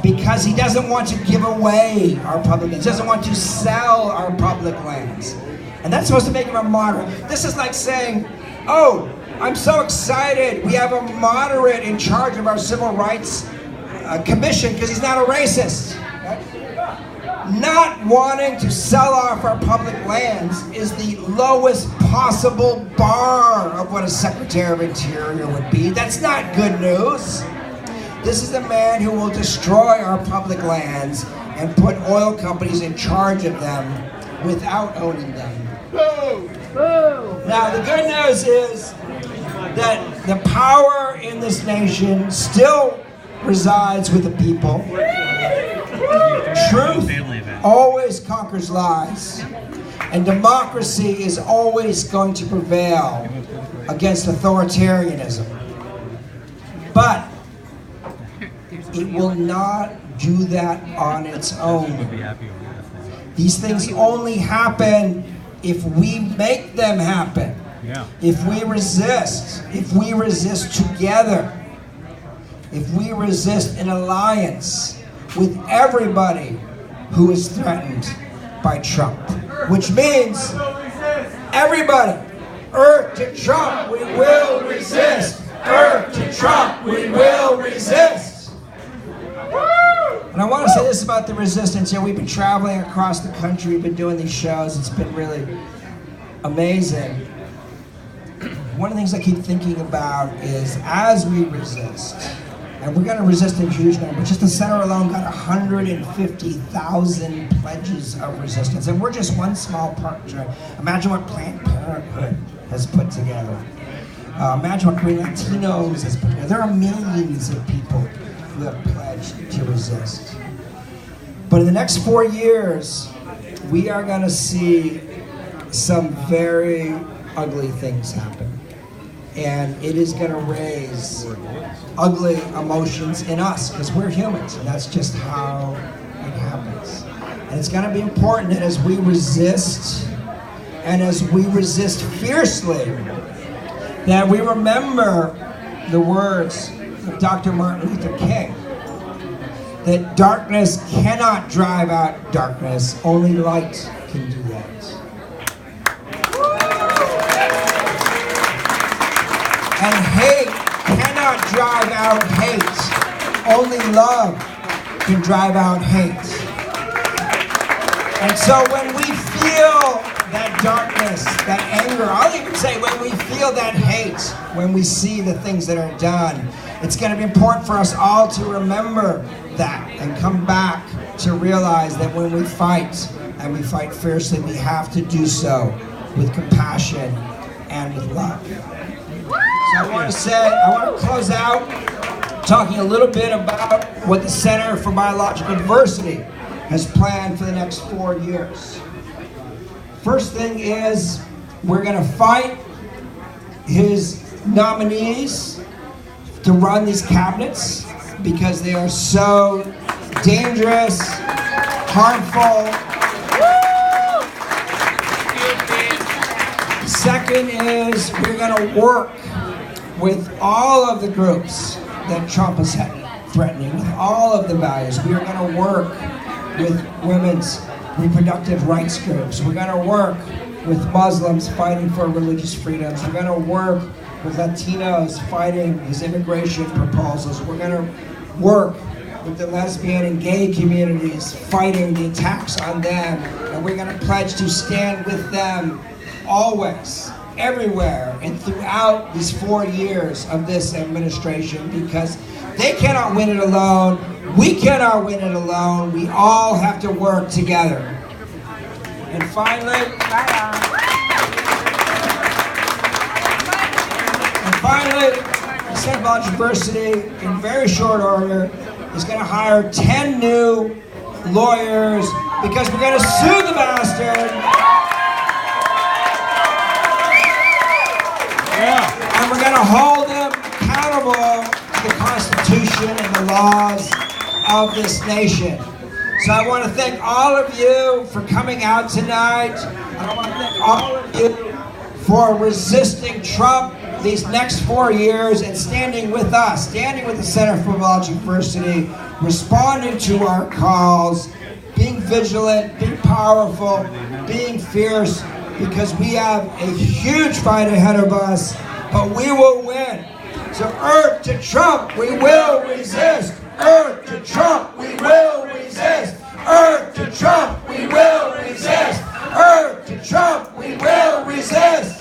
because he doesn't want to give away our public lands. He doesn't want to sell our public lands. And that's supposed to make him a moderate. This is like saying, oh, I'm so excited. We have a moderate in charge of our civil rights commission because he's not a racist. Right? Not wanting to sell off our public lands is the lowest possible bar of what a Secretary of Interior would be. That's not good news. This is a man who will destroy our public lands and put oil companies in charge of them without owning them. Now, the good news is that the power in this nation still resides with the people. Truth always conquers lies, and democracy is always going to prevail against authoritarianism. But it will not do that on its own. These things only happen if we make them happen. If we resist together, if we resist in alliance with everybody who is threatened by Trump, which means everybody, Earth to Trump, we will resist. Earth to Trump, we will resist. And I want to say this about the resistance. You know, we've been traveling across the country, we've been doing these shows. It's been really amazing. One of the things I keep thinking about is as we resist, and we're going to resist in huge numbers. Just the center alone got 150,000 pledges of resistance. And we're just one small part. Imagine what Planned Parenthood has put together. Imagine what Green Latinos has put together. There are millions of people who have pledged to resist. But in the next 4 years, we are going to see some very ugly things happen. And it is going to raise ugly emotions in us because we're humans, and that's just how it happens. And it's going to be important that as we resist, and as we resist fiercely, that we remember the words of Dr. Martin Luther King, that darkness cannot drive out darkness, only light can do that. And hate cannot drive out hate. Only love can drive out hate. And so when we feel that darkness, that anger, I'll even say when we feel that hate, when we see the things that are done, it's going to be important for us all to remember that and come back to realize that when we fight, and we fight fiercely, we have to do so with compassion and with love. So I want to close out talking a little bit about what the Center for Biological Diversity has planned for the next 4 years. First thing is we're going to fight his nominees to run these cabinets because they are so dangerous, harmful. Second is we're going to work with all of the groups that Trump is threatening, with all of the values. We are going to work with women's reproductive rights groups. We're going to work with Muslims fighting for religious freedoms. We're going to work with Latinos fighting his immigration proposals. We're going to work with the lesbian and gay communities fighting the attacks on them. And we're going to pledge to stand with them always, everywhere, and throughout these 4 years of this administration, because they cannot win it alone. We cannot win it alone. We all have to work together. And finally, the Center for Biological Diversity, in very short order, is going to hire 10 new lawyers because we're going to sue the bastard. And we're going to hold them accountable to the Constitution and the laws of this nation. So I want to thank all of you for coming out tonight. I want to thank all of you for resisting Trump. these next 4 years and standing with us, standing with the Center for Biological Diversity, responding to our calls, being vigilant, being powerful, being fierce, because we have a huge fight ahead of us, but we will win. So Earth to Trump, we will resist. Earth to Trump, we will resist. Earth to Trump, we will resist. Earth to Trump, we will resist.